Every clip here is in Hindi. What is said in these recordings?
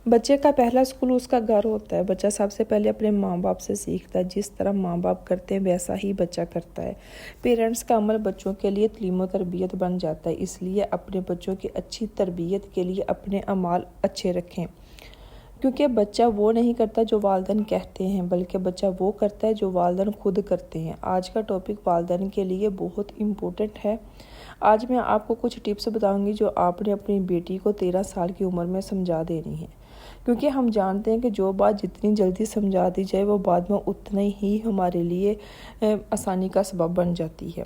बच्चे का पहला स्कूल उसका घर होता है। बच्चा सबसे पहले अपने माँ बाप से सीखता है। जिस तरह माँ बाप करते हैं वैसा ही बच्चा करता है। पेरेंट्स का अमल बच्चों के लिए तालीम तरबियत बन जाता है। इसलिए अपने बच्चों की अच्छी तरबियत के लिए अपने अमाल अच्छे रखें, क्योंकि बच्चा वो नहीं करता जो वालिदैन कहते हैं, बल्कि बच्चा वो करता है जो वालिदैन खुद करते हैं। आज का टॉपिक वालिदैन के लिए बहुत इम्पोर्टेंट है। आज मैं आपको कुछ टिप्स बताऊंगी जो आपने अपनी बेटी को 13 साल की उम्र में समझा देनी है, क्योंकि हम जानते हैं कि जो बात जितनी जल्दी समझा दी जाए वो बाद में उतना ही हमारे लिए आसानी का सबब बन जाती है।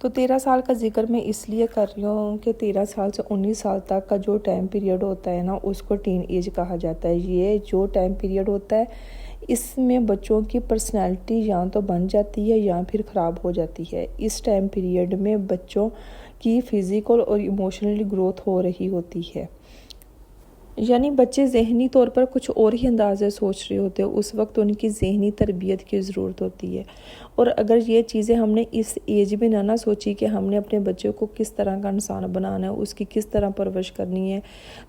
तो 13 साल का जिक्र मैं इसलिए कर रही हूँ कि 13 साल से 19 साल तक का जो टाइम पीरियड होता है ना, उसको टीन एज कहा जाता है। ये जो टाइम पीरियड होता है, इसमें बच्चों की पर्सनैलिटी या तो बन जाती है या फिर ख़राब हो जाती है। इस टाइम पीरियड में बच्चों की फ़िज़िकल और इमोशनली ग्रोथ हो रही होती है, यानी बच्चे ज़हनी तौर पर कुछ और ही अंदाज़े सोच रहे होते हैं। उस वक्त उनकी ज़हनी तरबियत की ज़रूरत होती है। और अगर ये चीज़ें हमने इस एज में ना सोची कि हमने अपने बच्चे को किस तरह का इंसान बनाना है, उसकी किस तरह परवरिश करनी है,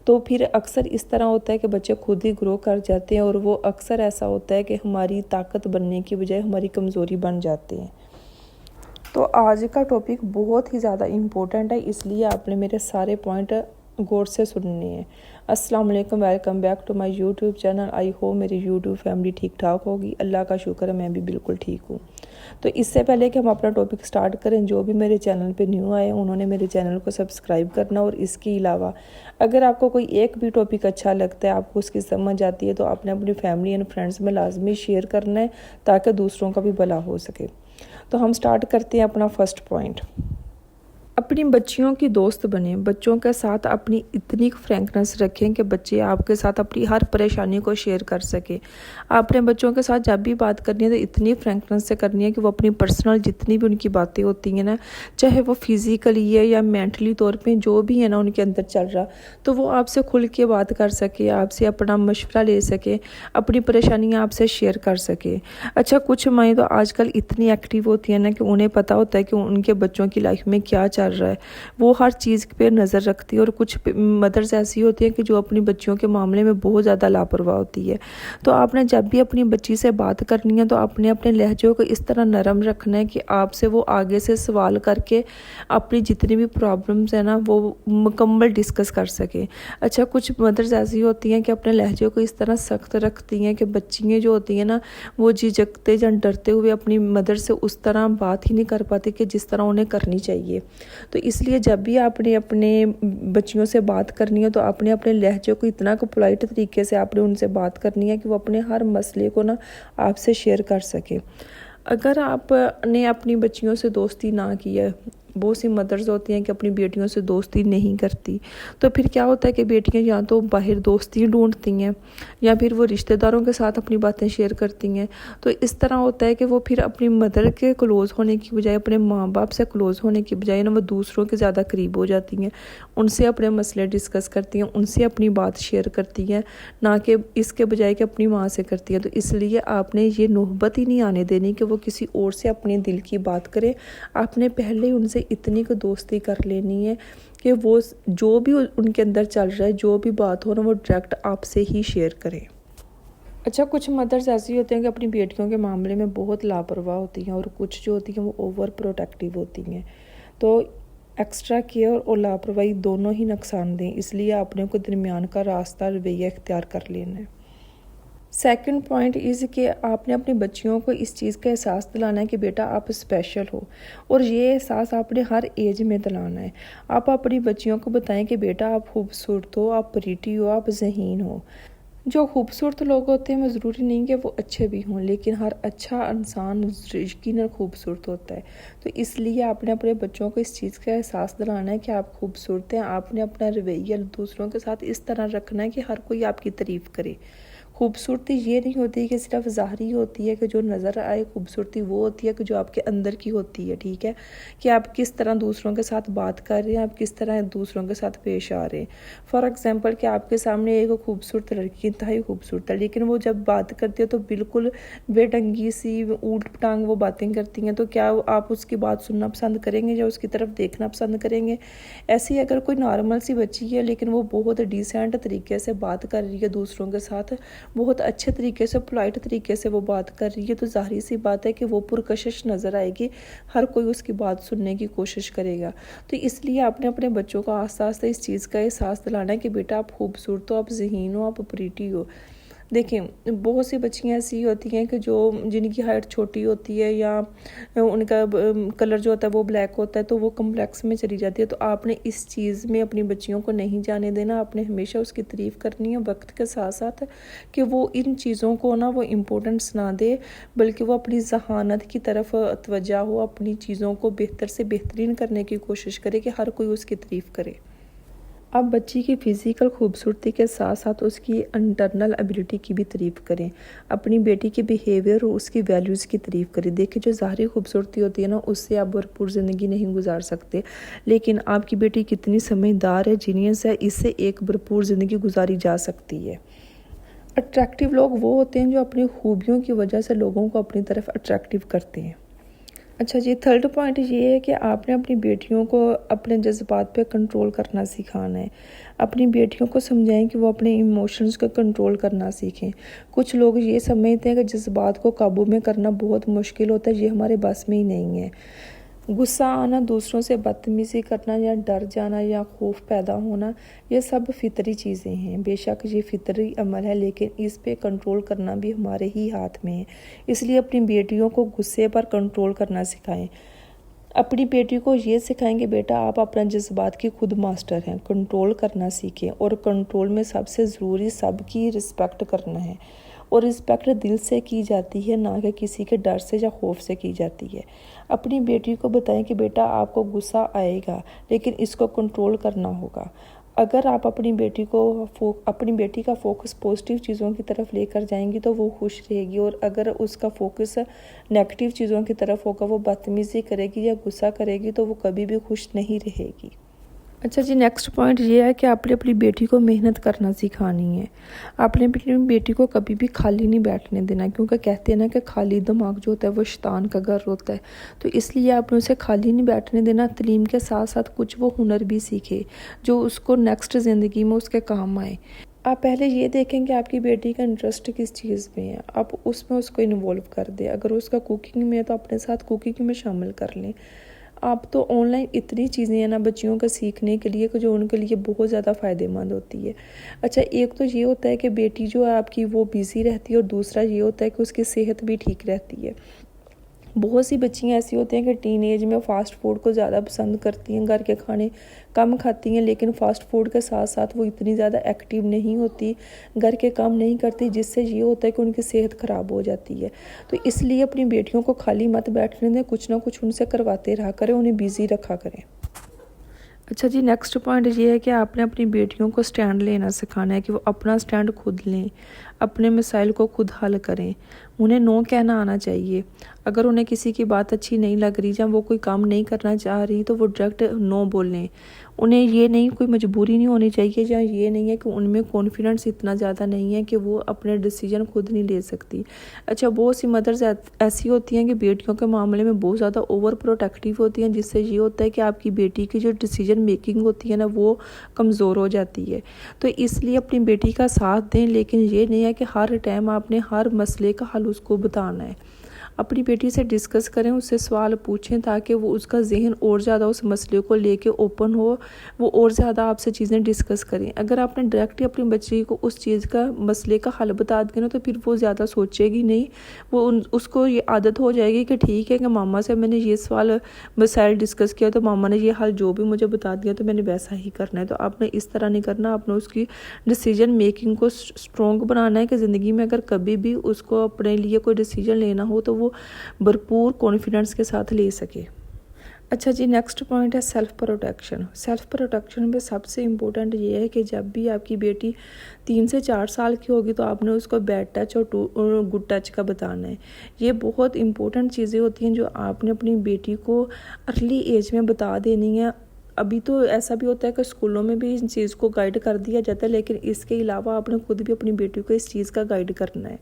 तो फिर अक्सर इस तरह होता है कि बच्चे खुद ही ग्रो कर जाते हैं। और वो अक्सर ऐसा होता है कि हमारी ताकत बनने की बजाय हमारी कमज़ोरी बन जाते हैं। तो आज का टॉपिक बहुत ही ज़्यादा इम्पोर्टेंट है, इसलिए आपने मेरे सारे पॉइंट गौर से सुनने हैं। अस्सलाम वालेकुम, welcome back to my YouTube channel. I hope मेरी यूट्यूब फैमिली ठीक ठाक होगी। अल्लाह का शुक्र है, मैं भी बिल्कुल ठीक हूँ। तो इससे पहले कि हम अपना टॉपिक स्टार्ट करें, जो भी मेरे चैनल पे न्यू आए उन्होंने मेरे चैनल को सब्सक्राइब करना। और इसके अलावा अगर आपको कोई एक भी टॉपिक अच्छा लगता है, आपको उसकी समझ आती है, तो आपने अपनी फैमिली एंड फ्रेंड्स में लाजमी शेयर करना है, ताकि दूसरों का भी भला हो सके। तो हम स्टार्ट करते हैं अपना फर्स्ट पॉइंट। अपनी बच्चियों की दोस्त बने। बच्चों के साथ अपनी इतनी फ्रैंकनेस रखें कि बच्चे आपके साथ अपनी हर परेशानी को शेयर कर सके। आपने बच्चों के साथ जब भी बात करनी है तो इतनी फ्रैंकनेस से करनी है कि वो अपनी पर्सनल जितनी भी उनकी बातें होती हैं ना, चाहे वो फिज़िकली है या मेंटली तौर पे जो भी है ना उनके अंदर चल रहा, तो वो आपसे खुल के बात कर सके, आपसे अपना मशवरा ले सके, अपनी परेशानियाँ आपसे शेयर कर सके। अच्छा, कुछ माएँ तो आजकल इतनी एक्टिव होती हैं ना कि उन्हें पता होता है कि उनके बच्चों की लाइफ में क्या चल रहा है, वो हर चीज़ पे नज़र रखती है। और कुछ मदर्स ऐसी होती हैं कि जो अपनी बच्चियों के मामले में बहुत ज़्यादा लापरवाह होती है। तो आपने जब भी अपनी बच्ची से बात करनी है तो आपने अपने लहजे को इस तरह नरम रखना है कि आपसे वो आगे से सवाल करके अपनी जितनी भी प्रॉब्लम्स है ना वो मुकम्मल डिस्कस कर सके। अच्छा, कुछ मदर्स ऐसी होती हैं कि अपने लहजे को इस तरह सख्त रखती हैं कि बच्चियाँ जो होती हैं ना, वो झिझकते या डरते हुए अपनी मदर से उस तरह बात ही नहीं कर पाती कि जिस तरह उन्हें करनी चाहिए। तो इसलिए जब भी आपने अपने बच्चियों से बात करनी है तो आपने अपने लहजे को इतना को पोलाइट तरीके से आपने उनसे बात करनी है कि वो अपने हर मसले को ना आपसे शेयर कर सके। अगर आपने अपनी बच्चियों से दोस्ती ना की है, बहुत सी मदर्स होती हैं कि अपनी बेटियों से दोस्ती नहीं करती, तो फिर क्या होता है कि बेटियां या तो बाहर दोस्ती ढूंढती हैं या फिर वो रिश्तेदारों के साथ अपनी बातें शेयर करती हैं। तो इस तरह होता है कि वो फिर अपनी मदर के क्लोज़ होने की बजाय, अपने माँ बाप से क्लोज़ होने की बजाय ना वो दूसरों के ज़्यादा करीब हो जाती हैं, उनसे अपने मसले डिस्कस करती हैं, उनसे अपनी बात शेयर करती हैं, ना कि इसके बजाय कि अपनी माँ से करती हैं। तो इसलिए आपने ये नौबत ही नहीं आने देनी कि वो किसी और से अपने दिल की बात करे। आपने पहले ही उनसे इतनी को दोस्ती कर लेनी है कि वो जो भी उनके अंदर चल रहा है, जो भी बात हो ना, वो डायरेक्ट आपसे ही शेयर करें। अच्छा, कुछ मदर्स ऐसी होती हैं कि अपनी बेटियों के मामले में बहुत लापरवाह होती हैं और कुछ जो होती हैं वो ओवर प्रोटेक्टिव होती हैं। तो एक्स्ट्रा केयर और लापरवाही दोनों ही नुकसानदेह, इसलिए आपने को दरमियान का रास्ता रवैया इख्तियार कर लेना है। सेकंड पॉइंट इज़ कि आपने अपनी बच्चियों को इस चीज़ का एहसास दिलाना है कि बेटा आप स्पेशल हो, और ये एहसास आपने हर एज में दिलाना है। आप अपनी बच्चियों को बताएं कि बेटा आप खूबसूरत हो, आप प्रीटी हो, आप ज़हीन हो। जो खूबसूरत लोग होते हैं वो ज़रूरी नहीं कि वो अच्छे भी हों, लेकिन हर अच्छा इंसान यकीनन खूबसूरत होता है। तो इसलिए आपने अपने बच्चों को इस चीज़ का एहसास दिलाना है कि आप खूबसूरत हैं। आपने अपना रवैया दूसरों के साथ इस तरह रखना है कि हर कोई आपकी तारीफ़ करे। खूबसूरती ये नहीं होती कि सिर्फ ज़ाहरी होती है कि जो नज़र आए, खूबसूरती वो होती है कि जो आपके अंदर की होती है, ठीक है, कि आप किस तरह दूसरों के साथ बात कर रहे हैं, आप किस तरह दूसरों के साथ पेश आ रहे हैं। फॉर एग्जांपल कि आपके सामने एक खूबसूरत लड़की, इंतहाई खूबसूरत है, लेकिन वो जब बात करती है तो बिल्कुल बेढंगी सी ऊट पटांग वो बातें करती हैं, तो क्या आप उसकी बात सुनना पसंद करेंगे या उसकी तरफ देखना पसंद करेंगे? ऐसे ही अगर कोई नॉर्मल सी बच्ची है लेकिन वो बहुत डिसेंट तरीके से बात कर रही है दूसरों के साथ, बहुत अच्छे तरीके से, पोलाइट तरीके से वो बात कर रही है, तो ज़ाहिर सी बात है कि वो पुरकशिश नज़र आएगी, हर कोई उसकी बात सुनने की कोशिश करेगा। तो इसलिए आपने अपने बच्चों को आस्ते आस्ते इस चीज़ का एहसास दिलाना है कि बेटा आप खूबसूरत हो, आप ज़हीन हो, आप प्रीटी हो। देखिए, बहुत सी बच्चियाँ ऐसी होती हैं कि जो जिनकी हाइट छोटी होती है या उनका कलर जो होता है वो ब्लैक होता है, तो वो कम्प्लेक्स में चली जाती है। तो आपने इस चीज़ में अपनी बच्चियों को नहीं जाने देना, आपने हमेशा उसकी तारीफ़ करनी है वक्त के साथ साथ, कि वो इन चीज़ों को ना वो इम्पोर्टेंस ना दे, बल्कि वो अपनी ज़हानत की तरफ तवज्जो हो, अपनी चीज़ों को बेहतर से बेहतरीन करने की कोशिश करे कि हर कोई उसकी तारीफ़ करे। आप बच्ची की फ़िज़िकल खूबसूरती के साथ साथ उसकी इंटरनल एबिलिटी की भी तारीफ़ करें। अपनी बेटी के बिहेवियर और उसकी वैल्यूज़ की तारीफ़ करें। देखिए, जो ज़ाहरी खूबसूरती होती है ना, उससे आप भरपूर ज़िंदगी नहीं गुजार सकते, लेकिन आपकी बेटी कितनी समझदार है, जीनियस है, इससे एक भरपूर ज़िंदगी गुजारी जा सकती है। अट्रैक्टिव लोग वो होते हैं जो अपनी खूबियों की वजह से लोगों को अपनी तरफ अट्रैक्टिव करते हैं। अच्छा जी, थर्ड पॉइंट ये है कि आपने अपनी बेटियों को अपने जज़्बात पे कंट्रोल करना सिखाना है। अपनी बेटियों को समझाएं कि वो अपने इमोशंस को कंट्रोल करना सीखें। कुछ लोग ये समझते हैं कि जज़्बात को काबू में करना बहुत मुश्किल होता है, ये हमारे बस में ही नहीं है। गुस्सा आना, दूसरों से बदतमीज़ी करना या डर जाना या खौफ पैदा होना, ये सब फितरी चीज़ें हैं। बेशक ये फितरी अमल है, लेकिन इस पे कंट्रोल करना भी हमारे ही हाथ में है। इसलिए अपनी बेटियों को गुस्से पर कंट्रोल करना सिखाएं। अपनी बेटी को ये सिखाएं कि बेटा आप अपना जज्बात की खुद मास्टर हैं, कंट्रोल करना सीखें, और कंट्रोल में सबसे ज़रूरी सबकी रिस्पेक्ट करना है, और रिस्पेक्ट दिल से की जाती है, ना कि किसी के डर से या खौफ से की जाती है। अपनी बेटी को बताएं कि बेटा आपको गुस्सा आएगा, लेकिन इसको कंट्रोल करना होगा। अगर आप अपनी बेटी का फोकस पॉजिटिव चीज़ों की तरफ लेकर जाएंगी तो वो खुश रहेगी, और अगर उसका फोकस नेगेटिव चीज़ों की तरफ होगा, वो बदतमीज़ी करेगी या गुस्सा करेगी, तो वो कभी भी खुश नहीं रहेगी। अच्छा जी, नेक्स्ट पॉइंट ये है कि आपने अपनी बेटी को मेहनत करना सिखानी है। आपने अपनी बेटी को कभी भी खाली नहीं बैठने देना, क्योंकि कहते हैं ना कि खाली दिमाग जो होता है वो शैतान का घर होता है। तो इसलिए आपने उसे खाली नहीं बैठने देना। तालीम के साथ साथ कुछ वो हुनर भी सीखे जो उसको नेक्स्ट ज़िंदगी में उसके काम आए। आप पहले ये देखें कि आपकी बेटी का इंटरेस्ट किस चीज़ में है, आप उसमें उसको इन्वॉल्व कर दें। अगर उसका कुकिंग में है तो अपने साथ कुकिंग में शामिल कर लें। आप तो ऑनलाइन इतनी चीज़ें हैं ना बच्चियों का सीखने के लिए कि जो उनके लिए बहुत ज़्यादा फ़ायदेमंद होती है। अच्छा, एक तो ये होता है कि बेटी जो है आपकी वो बिज़ी रहती है, और दूसरा ये होता है कि उसकी सेहत भी ठीक रहती है। बहुत सी बच्चियाँ ऐसी होती हैं कि टीन एज में फ़ास्ट फूड को ज़्यादा पसंद करती हैं, घर के खाने कम खाती हैं, लेकिन फ़ास्ट फूड के साथ साथ वो इतनी ज़्यादा एक्टिव नहीं होती, घर के काम नहीं करती, जिससे ये होता है कि उनकी सेहत ख़राब हो जाती है। तो इसलिए अपनी बेटियों को खाली मत बैठने दें, कुछ ना कुछ उनसे करवाते रहा करें, उन्हें बिज़ी रखा करें। अच्छा जी, नेक्स्ट पॉइंट ये है कि आपने अपनी बेटियों को स्टैंड लेना सिखाना है, कि वो अपना स्टैंड खुद लें, अपने मसाइल को खुद हल करें। उन्हें नो कहना आना चाहिए। अगर उन्हें किसी की बात अच्छी नहीं लग रही या वो कोई काम नहीं करना चाह रही, तो वो डायरेक्ट नो बोलें। उन्हें ये नहीं, कोई मजबूरी नहीं होनी चाहिए, या ये नहीं है कि उनमें कॉन्फिडेंस इतना ज़्यादा नहीं है कि वो अपने डिसीजन खुद नहीं ले सकती। अच्छा, बहुत सी मदर्स ऐसी होती हैं कि बेटियों के मामले में बहुत ज़्यादा ओवर प्रोटेक्टिव होती हैं, जिससे ये होता है कि आपकी बेटी की जो डिसीजन मेकिंग होती है ना, वो कमज़ोर हो जाती है। तो इसलिए अपनी बेटी का साथ दें, लेकिन ये नहीं है कि हर टाइम आपने हर मसले का हल उसको बताना है। अपनी बेटी से डिस्कस करें, उससे सवाल पूछें, ताकि वो उसका जहन और ज़्यादा उस मसले को लेके ओपन हो, वो और ज़्यादा आपसे चीज़ें डिस्कस करें। अगर आपने डायरेक्टली अपनी बच्ची को उस चीज़ का मसले का हल बता दिया ना, तो फिर वो ज़्यादा सोचेगी नहीं, वो उसको ये आदत हो जाएगी कि ठीक है कि मामा से मैंने ये सवाल मसाइल डिस्कस किया, तो मामा ने ये हल जो भी मुझे बता दिया तो मैंने वैसा ही करना है। तो आपने इस तरह नहीं करना, आपने उसकी डिसीजन मेकिंग को स्ट्रॉन्ग बनाना है, कि ज़िंदगी में अगर कभी भी उसको अपने लिए कोई डिसीजन लेना हो तो वो भरपूर कॉन्फिडेंस के साथ ले सके। अच्छा जी, नेक्स्ट पॉइंट है सेल्फ़ प्रोटेक्शन। सेल्फ़ प्रोटेक्शन में सबसे इम्पोर्टेंट ये है कि जब भी आपकी बेटी 3 से 4 साल की होगी तो आपने उसको बैड टच और गुड टच का बताना है। ये बहुत इम्पोर्टेंट चीज़ें होती हैं जो आपने अपनी बेटी को अर्ली एज में बता देनी है। अभी तो ऐसा भी होता है कि स्कूलों में भी इस चीज़ को गाइड कर दिया जाता है, लेकिन इसके अलावा आपने खुद भी अपनी बेटी को इस चीज़ का गाइड करना है।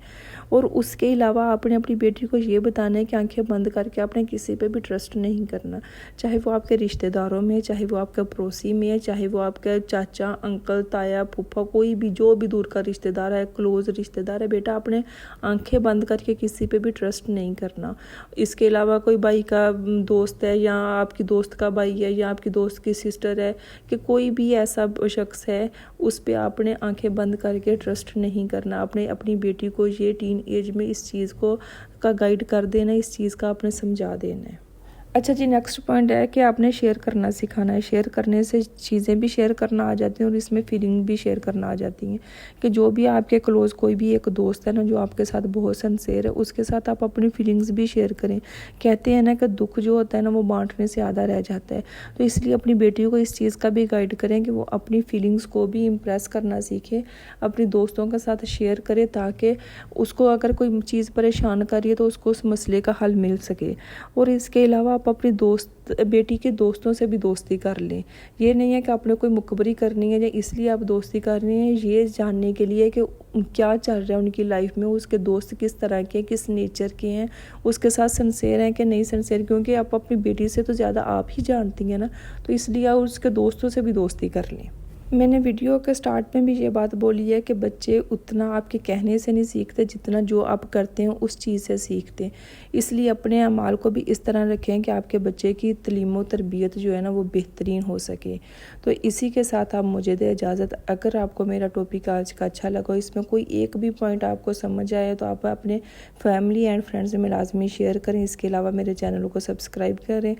और उसके अलावा आपने अपनी बेटी को ये बताना है कि आंखें बंद करके आपने किसी पे भी ट्रस्ट नहीं करना, चाहे वो आपके रिश्तेदारों में, चाहे वो आपके पड़ोसी में, चाहे वो आपके चाचा, अंकल, ताया, फूफा, कोई भी जो भी दूर का रिश्तेदार है, क्लोज रिश्तेदार है। बेटा आपने आंखें बंद करके किसी पे भी ट्रस्ट नहीं करना। इसके अलावा कोई भाई का दोस्त है या आपकी दोस्त का भाई है या आपकी दोस्त की सिस्टर है कि कोई भी ऐसा शख्स है, उस पे आपने आंखें बंद करके ट्रस्ट नहीं करना। आपने अपनी बेटी को ये टीन एज में इस चीज़ को का गाइड कर देना, इस चीज़ का आपने समझा देना है। अच्छा जी, नेक्स्ट पॉइंट है कि आपने शेयर करना सिखाना है। शेयर करने से चीज़ें भी शेयर करना आ जाती हैं और इसमें फीलिंग भी शेयर करना आ जाती हैं कि जो भी आपके क्लोज़ कोई भी एक दोस्त है ना जो आपके साथ बहुत सिंसियर है, उसके साथ आप अपनी फीलिंग्स भी शेयर करें। कहते हैं ना कि दुख जो होता है ना वो बांटने से आधा रह जाता है, तो इसलिए अपनी बेटी को इस चीज़ का भी गाइड करें कि वो अपनी फीलिंग्स को भी इम्प्रेस करना सीखे, अपने दोस्तों के साथ शेयर करे ताकि उसको अगर कोई चीज़ परेशान कर रही है तो उसको उस मसले का हल मिल सके। और इसके अलावा आप अपने बेटी के दोस्तों से भी दोस्ती कर लें। ये नहीं है कि आपने कोई मुखबरी करनी है या इसलिए आप दोस्ती कर रहे हैं, ये जानने के लिए कि क्या चल रहा है उनकी लाइफ में, उसके दोस्त किस तरह के, किस नेचर के हैं, उसके साथ सिंसियर हैं कि नहीं सिंसियर, क्योंकि आप अपनी बेटी से तो ज़्यादा आप ही जानती हैं ना, तो इसलिए आप उसके दोस्तों से भी दोस्ती कर लें। मैंने वीडियो के स्टार्ट में भी ये बात बोली है कि बच्चे उतना आपके कहने से नहीं सीखते जितना जो आप करते हैं उस चीज़ से सीखते हैं। इसलिए अपने अमाल को भी इस तरह रखें कि आपके बच्चे की तालीम व तरबियत जो है ना वो बेहतरीन हो सके। तो इसी के साथ आप मुझे दें इजाज़त। अगर आपको मेरा टॉपिक आज का अच्छा लगा, इसमें कोई एक भी पॉइंट आपको समझ आए तो आप अपने फैमिली एंड फ्रेंड्स में लाजमी शेयर करें। इसके अलावा मेरे चैनल को सब्सक्राइब करें।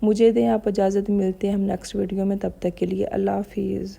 मुझे दें आप इजाज़त, मिलते हैं हम नेक्स्ट वीडियो में, तब तक के लिए अल्लाह हाफिज़।